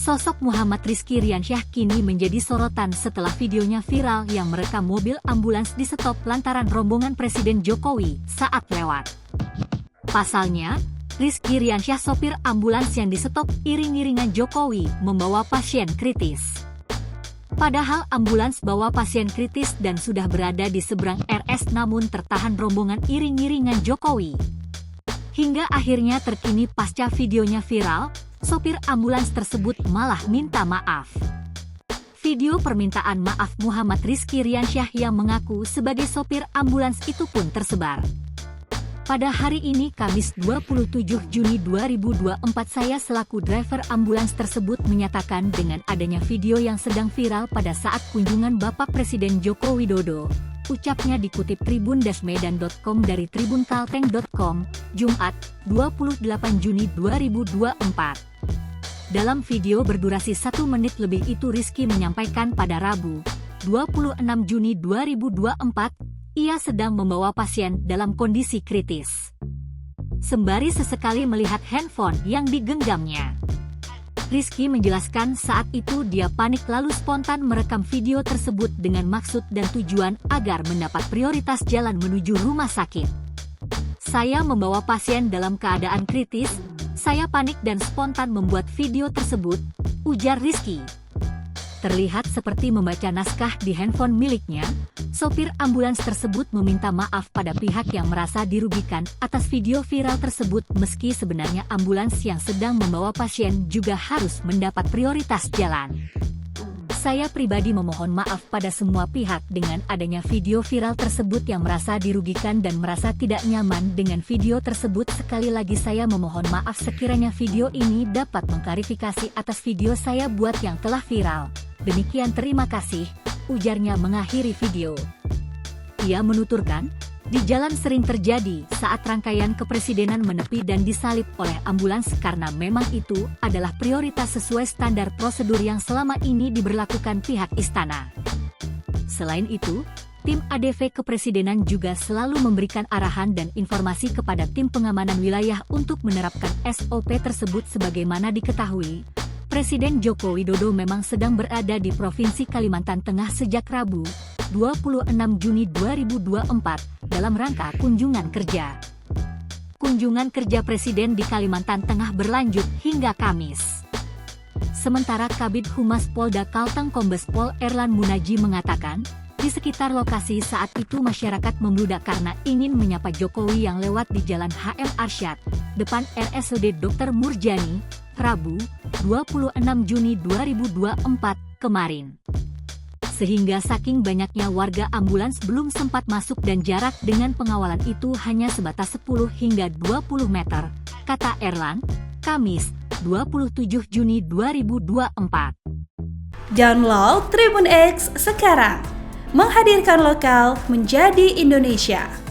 Sosok Muhammad Rizky Riansyah kini menjadi sorotan setelah videonya viral yang merekam mobil ambulans di stop lantaran rombongan Presiden Jokowi saat lewat. Pasalnya, Rizky Riansyah sopir ambulans yang di stop iring-iringan Jokowi membawa pasien kritis. Padahal ambulans bawa pasien kritis dan sudah berada di seberang RS namun tertahan rombongan iring-iringan Jokowi. Hingga akhirnya terkini pasca videonya viral, sopir ambulans tersebut malah minta maaf. Video permintaan maaf Muhammad Rizky Riansyah yang mengaku sebagai sopir ambulans itu pun tersebar. Pada hari ini Kamis 27 Juni 2024 saya selaku driver ambulans tersebut menyatakan dengan adanya video yang sedang viral pada saat kunjungan Bapak Presiden Joko Widodo. Ucapnya dikutip tribun-medan.com dari tribunkalteng.com, Jumat, 28 Juni 2024. Dalam video berdurasi 1 menit lebih itu Rizky menyampaikan pada Rabu, 26 Juni 2024, ia sedang membawa pasien dalam kondisi kritis. Sembari sesekali melihat handphone yang digenggamnya. Rizky menjelaskan saat itu dia panik lalu spontan merekam video tersebut dengan maksud dan tujuan agar mendapat prioritas jalan menuju rumah sakit. Saya membawa pasien dalam keadaan kritis, saya panik dan spontan membuat video tersebut, ujar Rizky. Terlihat seperti membaca naskah di handphone miliknya, sopir ambulans tersebut meminta maaf pada pihak yang merasa dirugikan atas video viral tersebut meski sebenarnya ambulans yang sedang membawa pasien juga harus mendapat prioritas jalan. Saya pribadi memohon maaf pada semua pihak dengan adanya video viral tersebut yang merasa dirugikan dan merasa tidak nyaman dengan video tersebut. Sekali lagi saya memohon maaf sekiranya video ini dapat mengklarifikasi atas video saya buat yang telah viral. Demikian terima kasih, ujarnya mengakhiri video. Ia menuturkan, di jalan sering terjadi saat rangkaian kepresidenan menepi dan disalip oleh ambulans karena memang itu adalah prioritas sesuai standar prosedur yang selama ini diberlakukan pihak istana. Selain itu, tim ADV Kepresidenan juga selalu memberikan arahan dan informasi kepada tim pengamanan wilayah untuk menerapkan SOP tersebut sebagaimana diketahui. Presiden Joko Widodo memang sedang berada di Provinsi Kalimantan Tengah sejak Rabu, 26 Juni 2024, dalam rangka kunjungan kerja. Kunjungan kerja Presiden di Kalimantan Tengah berlanjut hingga Kamis. Sementara Kabid Humas Polda Kalteng Kombes Pol Erlan Munaji mengatakan, di sekitar lokasi saat itu masyarakat membludak karena ingin menyapa Jokowi yang lewat di Jalan HM Arsyad, depan RSUD Dr. Murjani, Rabu, 26 Juni 2024, kemarin. Sehingga saking banyaknya warga ambulans belum sempat masuk dan jarak dengan pengawalan itu hanya sebatas 10 hingga 20 meter, kata Erlan, Kamis, 27 Juni 2024. Download Tribun X sekarang, menghadirkan lokal menjadi Indonesia.